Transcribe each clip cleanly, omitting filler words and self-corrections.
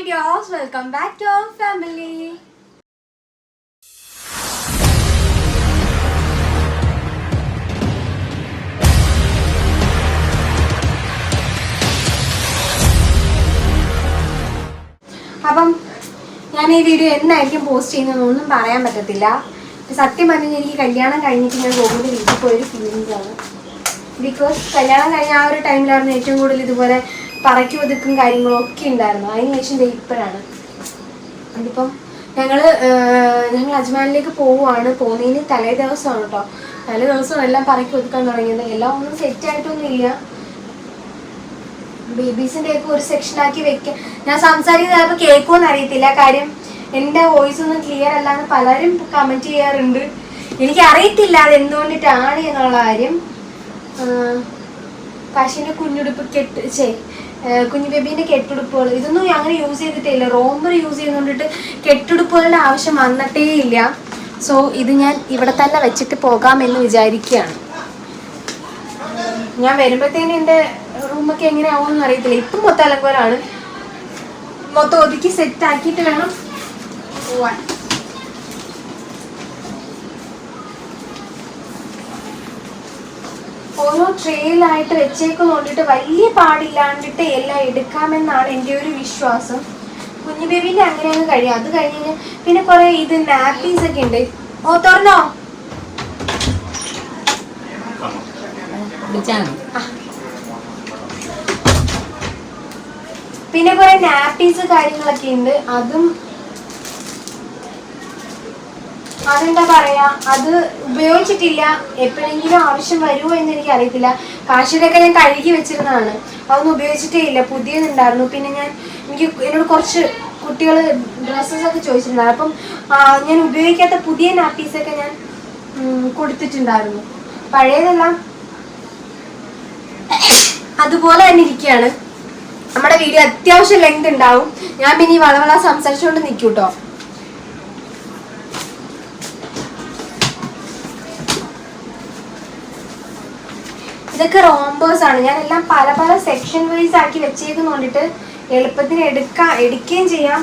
Hi dears, welcome back to our family. അപ്പം ഞാൻ ഈ വീഡിയോ എന്നായിരിക്കും പോസ്റ്റ് ചെയ്യുന്നതെന്നൊന്നും പറയാൻ പറ്റത്തില്ല. സത്യം പറഞ്ഞാൽ എനിക്ക് കല്യാണം കഴിഞ്ഞിട്ട് ഞാൻ ഗോകുലിൻ്റെ വീട്ടിൽ പോയൊരു ഫീലിംഗ് ആണ്. ബിക്കോസ് കല്യാണം കഴിഞ്ഞ ആ ഒരു ടൈമിലായിരുന്നു ഏറ്റവും കൂടുതൽ ഇതുപോലെ പറക്കി ഒതുക്കും കാര്യങ്ങളും ഒക്കെ ഉണ്ടായിരുന്നു. അതിന് ശേഷം ഇപ്പോഴാണ് അതിപ്പം ഞങ്ങൾ അജ്മാനിലേക്ക് പോവുകയാണ്. പോകുന്നതിന് തലേ ദിവസമാണ് കേട്ടോ. തലേ ദിവസം എല്ലാം പറക്കി ഒതുക്കാൻ തുടങ്ങിയത്. എല്ലാം ഒന്നും സെറ്റായിട്ടൊന്നും ഇല്ല. ബേബീസിൻ്റെ ഒക്കെ ഒരു സെക്ഷനാക്കി വെക്കാം. ഞാൻ സംസാരിക്കുന്നത് ചിലപ്പോൾ കേൾക്കുമെന്ന് അറിയത്തില്ല. കാര്യം എൻ്റെ വോയിസ് ഒന്നും ക്ലിയർ അല്ലാന്ന് പലരും കമൻറ്റ് ചെയ്യാറുണ്ട്. എനിക്കറിയത്തില്ല അതെന്തുകൊണ്ടിട്ടാണ് എന്നുള്ള കാര്യം. കാശിൻ്റെ കുഞ്ഞുടുപ്പ് കുഞ്ഞു ബേബീൻ്റെ കെട്ടുടുപ്പുകൾ ഇതൊന്നും അങ്ങനെ യൂസ് ചെയ്തിട്ടില്ല. റോംബർ യൂസ് ചെയ്യുന്നതുകൊണ്ടിട്ട് കെട്ടുടുപ്പുകളുടെ ആവശ്യം വന്നിട്ടേ ഇല്ല. സോ ഇത് ഞാൻ ഇവിടെ തന്നെ വെച്ചിട്ട് പോകാമെന്ന് വിചാരിക്കുകയാണ്. ഞാൻ വരുമ്പോഴത്തേനും എൻ്റെ റൂമൊക്കെ എങ്ങനെ ആവുമെന്ന് അറിയത്തില്ല. ഇപ്പം മൊത്തം അലങ്കോലാണ്. മൊത്തം ഒതുക്കി സെറ്റ് ആക്കിയിട്ട് വേണം പോവാൻ. ഓരോ ട്രെയിലായിട്ട് വെച്ചേക്കൊണ്ടിട്ട് വലിയ പാടില്ലാണ്ടിട്ട് എല്ലാം എടുക്കാമെന്നാണ് എൻ്റെ ഒരു വിശ്വാസം. കുഞ്ഞു ബേബീൻ്റെ അങ്ങനെ അങ്ങ് കഴിയും. അത് കഴിഞ്ഞ് പിന്നെ കുറെ ഇത് നാപ്പീസ് ഒക്കെ ഉണ്ട്. ഓ തുറന്നോ? പിന്നെ കുറെ നാപ്പീസ് കാര്യങ്ങളൊക്കെ ഉണ്ട്. അതെന്താ പറയാ, അത് ഉപയോഗിച്ചിട്ടില്ല. എപ്പോഴെങ്കിലും ആവശ്യം വരുമോ എന്ന് എനിക്ക് അറിയത്തില്ല. കാശിയുടെയൊക്കെ ഞാൻ കഴുകി വെച്ചിരുന്നതാണ്. അതൊന്നും ഉപയോഗിച്ചിട്ടേ ഇല്ല. പുതിയതുണ്ടായിരുന്നു. പിന്നെ എന്നോട് കുറച്ച് കുട്ടികൾ ഡ്രസ്സസ് ഒക്കെ ചോദിച്ചിട്ടുണ്ടായിരുന്നു. അപ്പം ഞാൻ ഉപയോഗിക്കാത്ത പുതിയ നാപ്പീസൊക്കെ ഞാൻ കൊടുത്തിട്ടുണ്ടായിരുന്നു. പഴയതെല്ലാം അതുപോലെ തന്നെ ഇരിക്കുകയാണ്. നമ്മുടെ വീഡിയോ അത്യാവശ്യം ലെങ്ത് ഉണ്ടാവും. ഞാൻ പിന്നെ ഈ വളവള സംസാരിച്ചുകൊണ്ട് നിൽക്കും കേട്ടോ. ഇതൊക്കെ റോംബേഴ്സ് ആണ്. ഞാൻ എല്ലാം പല പല സെക്ഷൻ വൈസ് ആക്കി വെച്ചേക്കുന്നുണ്ടിട്ട് എളുപ്പത്തിന് എടുക്കുകയും ചെയ്യാം.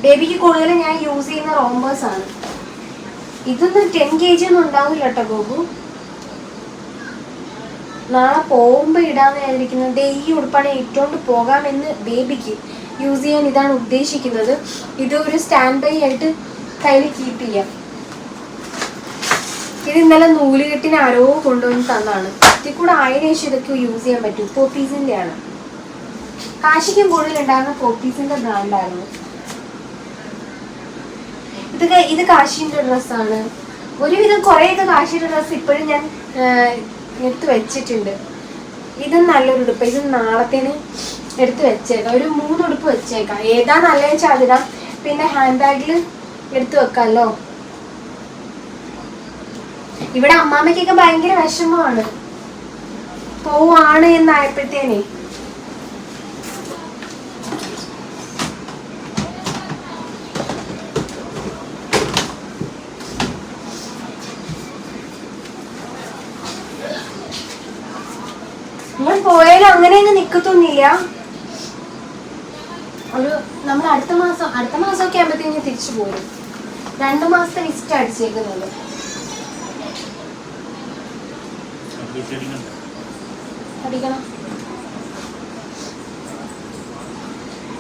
ബേബിക്ക് കൂടുതലും ഞാൻ യൂസ് ചെയ്യുന്ന റോംബേഴ്സ് ആണ്. ഇതൊന്നും 10 kg ഒന്നും ഉണ്ടാവില്ല കേട്ടോ ഗോപു. നാളെ പോകുമ്പോൾ ഇടാന്ന് വിചാരിക്കുന്നത്. ഈ ഉടുപ്പാണ് ഇട്ടുകൊണ്ട് പോകാമെന്ന് ബേബിക്ക് യൂസ് ചെയ്യാൻ ഇതാണ് ഉദ്ദേശിക്കുന്നത്. ഇത് ഒരു സ്റ്റാൻഡ് ബൈ ആയിട്ട് കയ്യിൽ കീപ്പ് ചെയ്യാം. ഇത് ഇന്നലെ നൂലുകെട്ടിന് ആരോ കൊണ്ടുവന്ന് തന്നാണ്. ഇതിൽ കൂടെ ആയതിനു ശേഷം ഇതൊക്കെ യൂസ് ചെയ്യാൻ പറ്റും. പോപ്പീസിന്റെ ആണ്. കാശിക്കും കൂടുതലുണ്ടായിരുന്ന പോപ്പീസിന്റെ ബ്രാൻഡായിരുന്നു. ഇത് കാശിന്റെ ഡ്രസ്സാണ്. ഒരുവിധം കുറേയൊക്കെ കാശിയുടെ ഡ്രസ്സ് ഇപ്പോഴും ഞാൻ എടുത്ത് വെച്ചിട്ടുണ്ട്. ഇത് നല്ലൊരു ഉടുപ്പ്. ഇത് നാളത്തേന് എടുത്ത് വെച്ചേക്കാം. ഒരു 3 ഉടുപ്പ് വെച്ചേക്കാം. ഏതാ നല്ലതെന്ന് വെച്ചാൽ അതിടാം. പിന്നെ ഹാൻഡ് ബാഗിൽ എടുത്ത് വെക്കാമല്ലോ. ഇവിടെ അമ്മാമ്മയ്ക്കൊക്കെ ഭയങ്കര വിഷമമാണ്. പോവാണ് എന്നായപ്പോഴത്തേനെ ഞാൻ പോയാലും അങ്ങനെ അങ്ങ് നിക്കത്തൊന്നുമില്ല. നമ്മൾ അടുത്ത മാസമൊക്കെ ആകുമ്പോഴത്തേക്കും തിരിച്ചു പോരും. 2 മാസത്തെ ലിസ്റ്റ് അടിച്ചേക്കുന്നുണ്ട്. അടിക്കണം.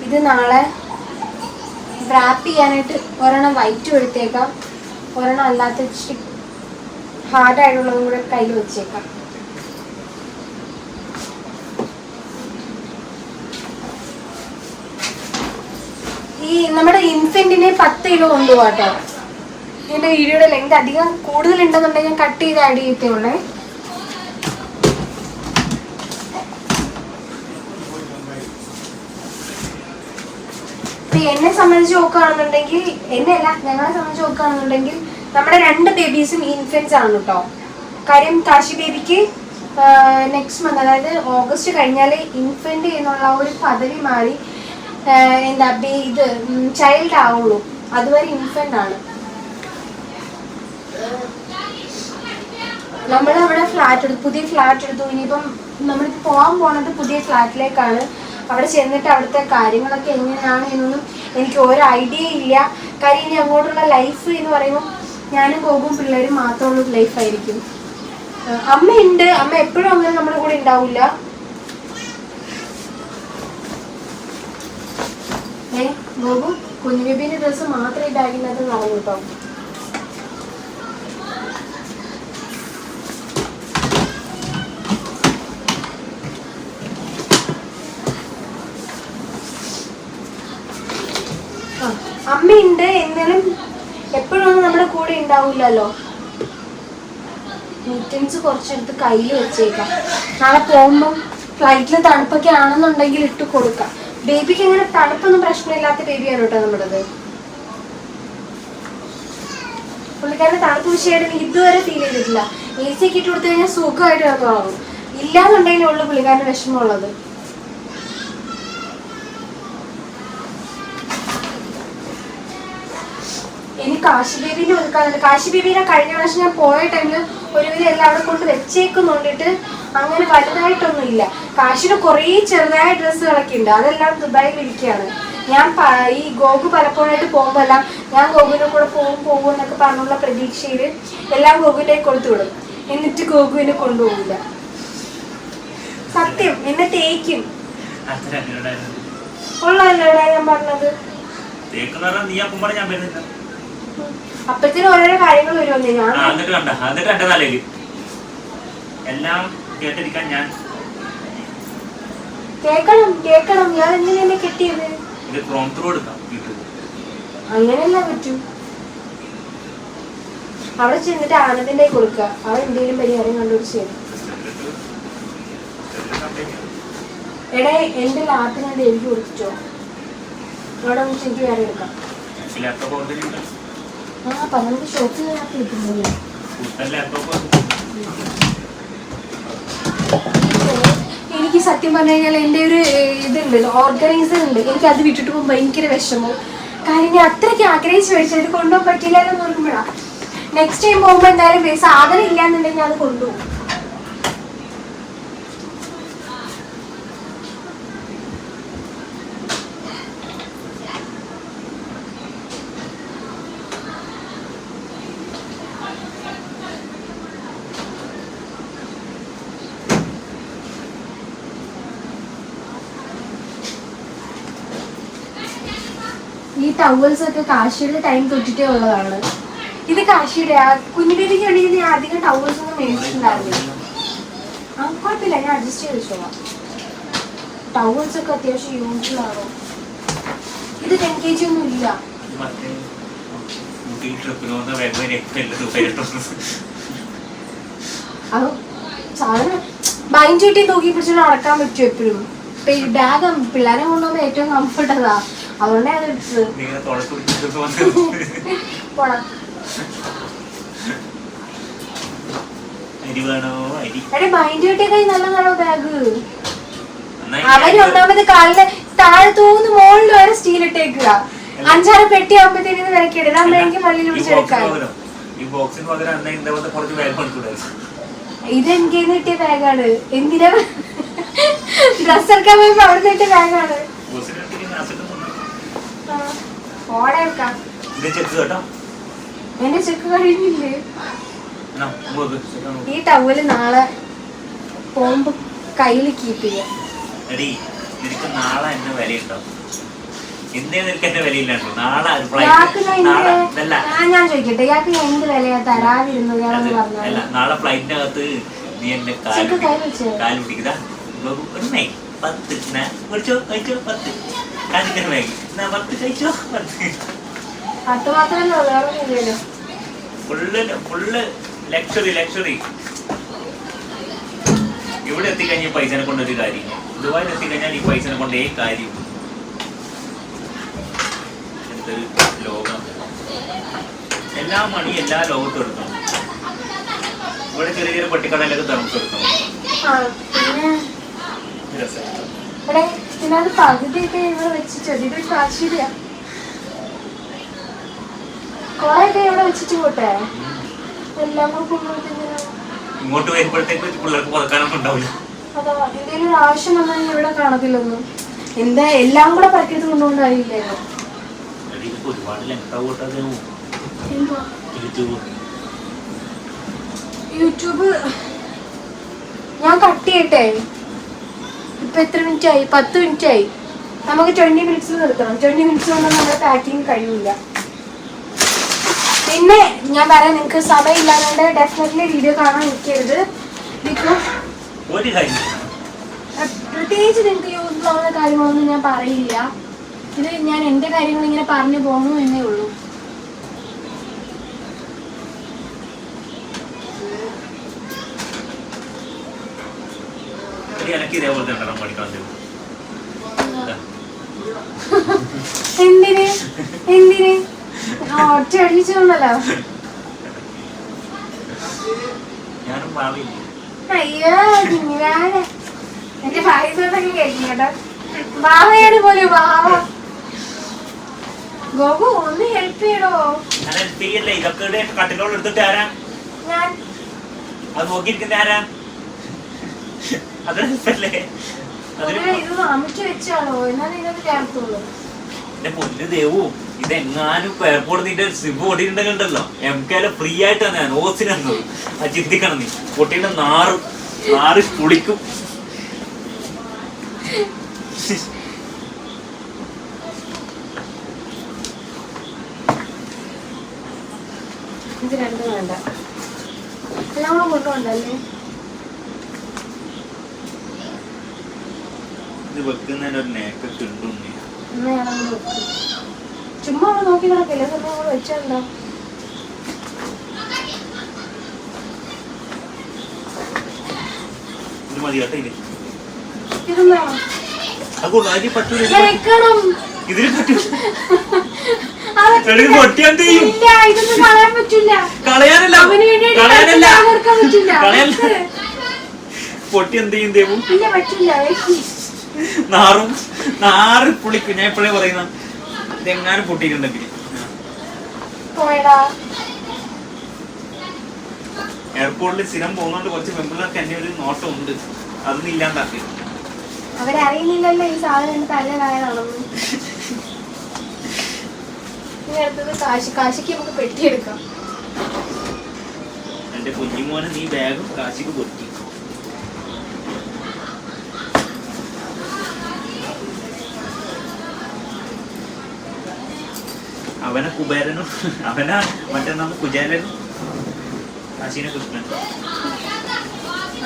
ഇത് നാളെ റാപ്പ് ചെയ്യാനായിട്ട് ഒരെണ്ണം വൈറ്റ് എടുത്തേക്കാം. ഒരെണ്ണം അല്ലാത്ത ഇച്ചിരി ഹാർഡായിട്ടുള്ളതും കൂടെ കയ്യിൽ വെച്ചേക്കാം. ഈ നമ്മുടെ ഇൻഫന്റിനെ 10 കിലോ കൊണ്ടുപോകാട്ടോ. എൻ്റെ വീഡിയോയുടെ ലെങ്ത് അധികം കൂടുതലുണ്ടെന്നുണ്ടെങ്കിൽ ഞാൻ കട്ട് ചെയ്ത് ആഡ് ചെയ്തേ. എന്നെ സംബന്ധിച്ച് നോക്കുകയാണെന്നുണ്ടെങ്കിൽ, ഞങ്ങളെ സംബന്ധിച്ച് നോക്കുകയാണെന്നുണ്ടെങ്കിൽ നമ്മുടെ 2 ബേബീസും ഇൻഫൻസ് ആണ് കേട്ടോ. കാര്യം കാശി ബേബിക്ക് നെക്സ്റ്റ് മന്ത്, അതായത് ഓഗസ്റ്റ് കഴിഞ്ഞാൽ ഇൻഫന്റ് എന്നുള്ള ഒരു പദവി മാറി ഇത് ചൈൽഡ് ആവുള്ളൂ. അതുവരെ ഇൻഫന്റ് ആണ്. നമ്മൾ അവിടെ ഫ്ലാറ്റ് എടുത്തു, പുതിയ ഫ്ലാറ്റ് എടുത്തു. ഇനിയിപ്പം നമ്മളിപ്പോൾ പോകാൻ പോണത് പുതിയ ഫ്ലാറ്റിലേക്കാണ്. അവിടെ ചെന്നിട്ട് അവിടുത്തെ കാര്യങ്ങളൊക്കെ എങ്ങനെയാണ് എന്നൊന്നും എനിക്ക് ഒരു ഐഡിയ ഇല്ല. കാര്യം ഇനി അങ്ങോട്ടുള്ള ലൈഫ് എന്ന് പറയുമ്പോൾ ഞാനും ഗോകും പിള്ളേരും മാത്രമുള്ള ലൈഫായിരിക്കും. അമ്മയുണ്ട്, അമ്മ എപ്പോഴും അങ്ങനെ നമ്മുടെ കൂടെ ഉണ്ടാവില്ല. ഗോകും കുഞ്ഞു ബേബീൻ്റെ ഡ്രസ്സ് മാത്രം ഈ ബാഗിനകത്ത് നടന്നു കേട്ടോ. അമ്മയുണ്ട്, എന്നാലും എപ്പോഴും നമ്മുടെ കൂടെ ഉണ്ടാവില്ലല്ലോ. മീറ്റിങ്സ് കുറച്ചെടുത്ത് കയ്യിൽ വെച്ചേക്കാം. നാളെ പോകുമ്പം ഫ്ലൈറ്റിൽ തണുപ്പൊക്കെ ആണെന്നുണ്ടെങ്കിൽ ഇട്ട് കൊടുക്കാം. ബേബിക്ക് അങ്ങനെ തണുപ്പൊന്നും പ്രശ്നമില്ലാത്ത ബേബിയാണ് കേട്ടോ നമ്മുടേത്. പുള്ളിക്കാരന് തണുപ്പ് വിഷയമായിട്ട് ഇതുവരെ ഫീൽ ചെയ്തിട്ടില്ല. AC ഒക്കെ ഇട്ട് കൊടുത്തു കഴിഞ്ഞാൽ സുഖമായിട്ട് കിടന്നുറങ്ങും. ഇല്ലാന്നുണ്ടെങ്കിലേ ഉള്ളൂ പുള്ളിക്കാരന് വിഷമമുള്ളത്. ഇനി കാശി ബേബീനെ ഒതുക്കാനുണ്ട്. കാശി ബേബീനെ കഴിഞ്ഞ പ്രാവശ്യം ഞാൻ പോയ ടൈമിൽ ഒരുവിധം എല്ലാം അവിടെ കൊണ്ട് വെച്ചേക്കുന്നുണ്ടിട്ട് അങ്ങനെ വലുതായിട്ടൊന്നും ഇല്ല. കാശിന് കുറേ ചെറുതായ ഡ്രസ്സുകളൊക്കെ ഉണ്ട്, അതെല്ലാം ദുബായിൽ ഇരിക്കുകയാണ്. ഞാൻ ഈ ഗോകു പലപ്പോഴായിട്ട് പോകുമ്പോൾ എല്ലാം ഞാൻ ഗോകുവിൻ്റെ കൂടെ പോകും എന്നൊക്കെ പറഞ്ഞുള്ള പ്രതീക്ഷയിൽ എല്ലാം ഗോകുവിലേക്ക് കൊടുത്തു വിടും. എന്നിട്ട് ഗോകുവിനെ കൊണ്ടുപോകില്ല. സത്യം, എന്നെ തേക്കും. ഉള്ളതല്ലേടാ ഞാൻ പറഞ്ഞത്. അപ്പഴത്തേനും ഓരോരോ കാര്യങ്ങൾ വരുമല്ലേ. ഞാൻ കേക്കണം. ഞാൻ എങ്ങനെയല്ലേ കെട്ടിയത്? അങ്ങനെയല്ല പറ്റൂ. അവിടെ ചെന്നിട്ട് ആനന്ദിന്റെ കൊടുക്കുക. അവൻ എന്തെങ്കിലും പരിഹാരം കണ്ടുപിടിച്ച് തരും. എടേ എന്റെ ലാപ്പിനത് എഴുതി കൊടുത്തിട്ടോ? അവിടെ എനിക്ക് വേറെ എടുക്കാം. അപ്പൊ നമുക്ക് ഷോപ്പിൽ ലാപ്പ് കിട്ടുന്നില്ല. എനിക്ക് സത്യം പറഞ്ഞു കഴിഞ്ഞാൽ എൻ്റെ ഒരു ഇതുണ്ട്, ഓർഗനൈസർ ഉണ്ട്. എനിക്ക് അത് വിട്ടിട്ട് പോകുമ്പോൾ ഭയങ്കര വിഷമവും. കാര്യം ഞാൻ അത്രയ്ക്ക് ആഗ്രഹിച്ച് മേടിച്ചത് ഇത് കൊണ്ടുപോകാൻ പറ്റില്ലാന്ന് നോക്കുമ്പോഴാണ്. നെക്സ്റ്റ് ടൈം പോകുമ്പോൾ എന്തായാലും സാധനം ഇല്ലാന്നുണ്ടെങ്കിൽ അത് കൊണ്ടുപോകും. ഈ ടവൽസ് ഒക്കെ കാശിയുടെ ടൈം തൊട്ടിട്ടേ ഉള്ളതാണ്. ഇത് കാശിയുടെ കുഞ്ഞു ബേബിക്ക് വേണമെങ്കിൽ ഞാൻ അധികം ടവൽസ് ഒന്നും മേടിച്ചിട്ടുണ്ടായിരുന്നില്ല. കുഴപ്പമില്ല, ഞാൻ അഡ്ജസ്റ്റ് ചെയ്ത് വെച്ചോളാം. ടവൽസ് ഒക്കെ അത്യാവശ്യം യൂസ്ഫുൾ ആണോ? ഇത് 10 kg ഒന്നും ഇല്ല. അത് സാധനം ബൈൻഡ് ചുറ്റി തൂക്കി പിടിച്ചിട്ട് നടക്കാൻ പറ്റും എപ്പോഴും. ബാഗ് പിള്ളേരെ കൊണ്ടുപോകുമ്പോൾ ഏറ്റവും കംഫർട്ട് അതാ, അതുകൊണ്ടേ അത് എടുത്തത്. ബൈൻഡ് ചുറ്റിയൊക്കെ നല്ലതാണോ ബാഗ്? അവര് ഒന്നാമത് കാലിന് താഴെ തൂന്ന് മുകളിൽ വരെ സ്റ്റീൽ ഇട്ടേക്കുക. 5-6 പെട്ടി ആകുമ്പോഴത്തേക്ക് വിലക്കിയിടുക. അതാകുമ്പോ എനിക്ക് പള്ളിയിൽ പിടിച്ചെടുക്കാം. ഇത് എനിക്ക് കിട്ടിയ ബാഗാണ്. എന്തിനാ ഡ്രസ് എടുക്കാൻ പോയപ്പോ അവിടെ കിട്ടിയ ബാഗാണ്. ഓടേക്കാം. എന്റെ ചെക്ക് കഴിഞ്ഞില്ലേ? ഈ ടവല് നാളെ പോകുമ്പോ കയ്യിൽ കീപ്പ് ചെയ്യാം. ഞാൻ ചോദിക്കട്ടെ, ഇയാൾക്ക് എന്ത് വിലയാ തരാതിരുന്നു? ഇയാളെന്ന് പറഞ്ഞാൽ നാളെ ഫ്ലൈറ്റിനകത്ത് നീ എന്നെ കാല് പിടിക്കുക. 10 മാത്രമല്ല, വേറെ ഇല്ലല്ലോ. Full luxury. ഇവിടെ എത്തിക്കഴിഞ്ഞാൽ പൈസനെ കൊണ്ടൊരു കാര്യം, ദുബായിൽ എത്തിക്കഴിഞ്ഞാൽ ഈ പൈസനെ കൊണ്ടേ കാര്യം. എന്തൊരു ലോകം! എല്ലാ മണി എല്ലാ ലോകത്തും എടുക്കണം. ഇവിടെ ചെറിയ ചെറിയ പട്ടിക്കടയിലൊക്കെ തെർമസ് എടുക്കണം. പകുതിയൊക്കെ ഇവിടെ വെച്ചിട്ട് ഇതൊരു കാശിയാ. കൊറേയൊക്കെ ഇവിടെ വെച്ചിട്ട് പോട്ടെ. എല്ലാം ഇങ്ങോട്ട് വരുമ്പോഴത്തേക്ക് പിള്ളേർക്ക് പതക്കാനൊന്നും ഉണ്ടാവില്ല. അതാ എന്തെങ്കിലും ഒരു ആവശ്യം വന്നാൽ ഇവിടെ കാണത്തില്ലൊന്നും. എന്താ എല്ലാം കൂടെ പറ്റിയത് കൊണ്ടുകൊണ്ടായില്ലല്ലോ. ഒരുപാട് ലെങ്ത് യൂട്യൂബ് ഞാൻ കട്ട് ചെയ്യട്ടെ. ഇപ്പൊ എത്ര മിനിറ്റ് ആയി? 10 മിനിറ്റ് ആയി. നമുക്ക് 20 മിനിറ്റ്സിൽ നിർത്തണം. 20 മിനിറ്റ്സ് കൊണ്ട് നമ്മുടെ പാക്കിങ് കഴിയില്ല. പിന്നെ ഞാൻ പറയാം, നിങ്ങൾക്ക് സമയമില്ലാതെ ഡെഫിനറ്റ്ലി വീഡിയോ കാണാൻ നിൽക്കരുത്. ബിക്കോസ് പ്രത്യേകിച്ച് നിങ്ങൾക്ക് യൂസ് ആവുന്ന കാര്യങ്ങളൊന്നും ഞാൻ പറയില്ല. ഇത് ഞാൻ എൻ്റെ കാര്യങ്ങൾ ഇങ്ങനെ പറഞ്ഞു പോകുന്നു എന്നേ ഉള്ളൂ. എന്തിന് എന്തിന് ഒറ്റ അടിച്ചോണ്ടല്ലോ. അയ്യോ എന്റെ പായസത്തൊക്കെ കേൾക്കും കേട്ടോ. ബാവയാണ് പോലെ ബാവ. ഗോപു ഒന്ന് ഹെൽപ്പ് ചെയ്യടോ. ഞാൻ ഇത് അമിച്ച് വെച്ചാണോ? എന്നാലും ഇതൊക്കെ ചേർത്തുള്ളൂ. എന്റെ പൊന്നു ദേവു, ഇതെങ്ങാനും എയർപോർട്ടിന്റെ സിബ് പൊട്ടിയിട്ടുണ്ടെങ്കിലോ എംകെയിലെ ഫ്രീ ആയിട്ടാണ് ഞാൻ ഓസിനെന്നത്. അത് ചിന്തിക്കണം നീ. പൊട്ടിയുടെ നാറ് കുളിക്കും. ഇത് രണ്ടും വേണ്ട, എല്ലാം കൂടെ കൊണ്ടുപോണ്ടല്ലേ. ഇത് വെക്കുന്നതിന് ഒരു നേക്കൊക്കെ ഉണ്ടോ? ചുമ്മാ അവിടെ നോക്കി കിടക്കില്ല. വെച്ചെന്താ ഇത് മതി കേട്ടോ. ഇതിന് പൊട്ടി എന്ത് ചെയ്യും ദേവു? നാറ് പുളിക്കും. ഞാൻ ഇപ്പോഴേ പറയുന്ന ഇതെങ്ങാനും പൊട്ടിയിട്ടുണ്ടെങ്കിൽ എയർപോർട്ടിൽ സ്ഥിരം പോകുന്നോണ്ട് കുറച്ച് പെമ്പിളർക്ക് എന്നെ ഒരു നോട്ടം ഉണ്ട്. അതൊന്നും ഇല്ലാണ്ടാക്കി. അവരറിയുന്നില്ലല്ലോ ഈ സാധനം തലയിലായതാണെന്ന്. കാശിക്ക് നമുക്ക് പെട്ടിയെടുക്കാം. എന്റെ കുഞ്ഞിമോനെ നീ ബാഗും കാശിക്ക് പൊട്ടി. അവനെ കുബേരനും അവനാ മറ്റേ കുചേലനും കാശിനെ കൃഷ്ണൻ.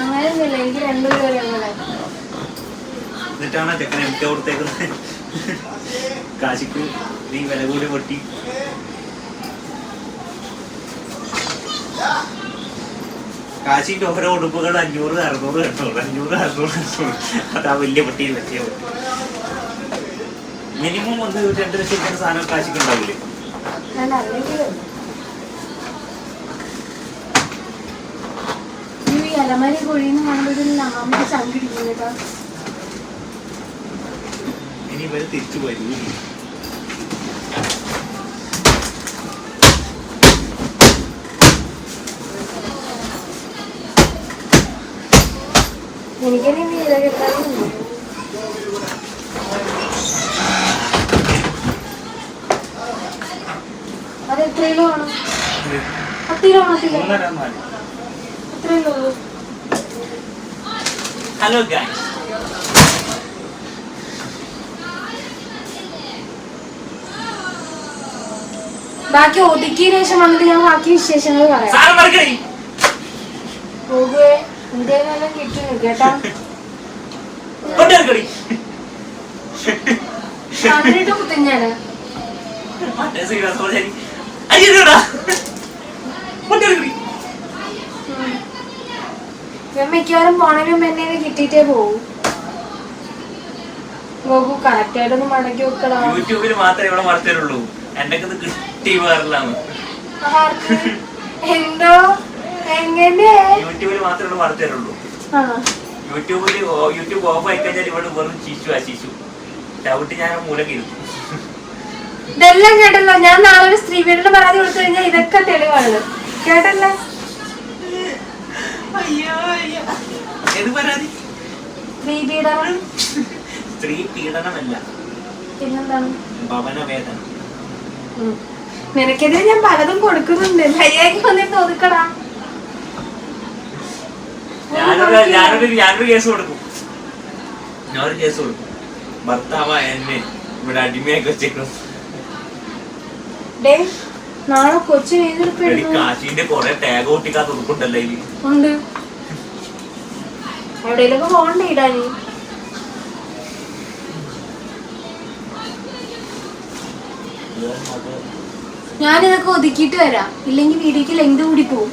അങ്ങനെയൊന്നുമില്ല, എനിക്ക് രണ്ടുപേരും. എന്നിട്ടാണ് ചെക്കൻ എനിക്ക് കൊടുത്തേക്കുന്നത്. കാശിക്ക് നീ വില കൂടി പൊട്ടി. കാശിന്റെ ഓരോ ഉടുപ്പുകൾ 500, 600, 800. അതാ വലിയ പൊട്ടിയിൽ വെച്ചിയ പൊട്ടി. മിനിമം 1-2 ലക്ഷം സാധനം കാശിക്ക് ഉണ്ടാവില്ലേ? അലമാരി കൊഴിയുന്ന കാണുമ്പോഴത്തേക്കും ചങ്കിടിക്കും കേട്ടോ. ഇനി ഇവര് തിരിച്ചു വരൂ. എനിക്കെന്നെ ഇതൊക്കെ അത് എത്ര കിലോ ആണ്? 10 കിലോ ആണോ? ഹലോ ഗൈസ്, ബാക്കി ഒതുക്കിയതിനു ശേഷം വന്നിട്ട് ഞാൻ ബാക്കി വിശേഷങ്ങൾ പറയാം. പോകുവേ ഇന്ത്യയിലെല്ലാം കിട്ടുന്നു കേട്ടാ. കണ്ടിട്ട് കുത്തിഞ്ഞാണ് മിക്കവാറും പോണേനും എന്നെ കിട്ടിയിട്ടേ പോവും. ഗോകു കറക്റ്റ് ആയിട്ടൊന്ന് മടക്കി വെക്കടാ. യൂട്യൂബിൽ മാത്രമേ ഇവിടെ മറച്ചേരുള്ളൂ. എന്റെ കിട്ടി വേറില്ലാന്ന്. എന്തോ എങ്ങനെ യൂട്യൂബിൽ മാത്രമേ മറച്ചേരുള്ളൂ. യൂട്യൂബ് ഓഫ് ആയി കഴിഞ്ഞാൽ ഇവിടെ വെറും ശിശു ചവിട്ടി ഞാൻ മൂലക്കിരുന്നു. ഇതെല്ലാം കേട്ടല്ലോ. ഞാൻ നാളെ ഒരു സ്ത്രീ വീടിന്റെ പരാതി കൊടുത്തു കഴിഞ്ഞാൽ ഇതൊക്കെ തെളിവാണ്. കേട്ടല്ലോ. അയ്യോ ഏത് പരാതി? സ്ത്രീ പീഡനമല്ല, പിന്നെന്താണ്? ഭവനവേദന. നിനക്കെതിരെ ഞാൻ പലതും കൊടുക്കുന്നുണ്ട്, മര്യാദയ്ക്ക് വന്നിട്ട് ഒതുക്കടാ. ഞാനൊരു കേസ് കൊടുക്കും. ഞാനൊരു കേസ് കൊടുക്കും. ഭർത്താവ് എന്നെ ഇവിടെ അടിമയൊക്കെ വെച്ചേക്കും. നാളെ കൊച്ചിന് ഏതെടുപ്പ് കാശിന്റെ കൊറേ ടാഗ് ഒട്ടിക്കാത്ത ഉറുപ്പുണ്ടല്ലോ ഇനി ഉണ്ട്. എവിടെയൊക്കെ പോകണ്ടേ ഇടാനി? ഞാനിതൊക്കെ ഒതുക്കിയിട്ട് വരാം, ഇല്ലെങ്കിൽ വീഡിയോക്ക് ലെങ്ത് കൂടി പോവും.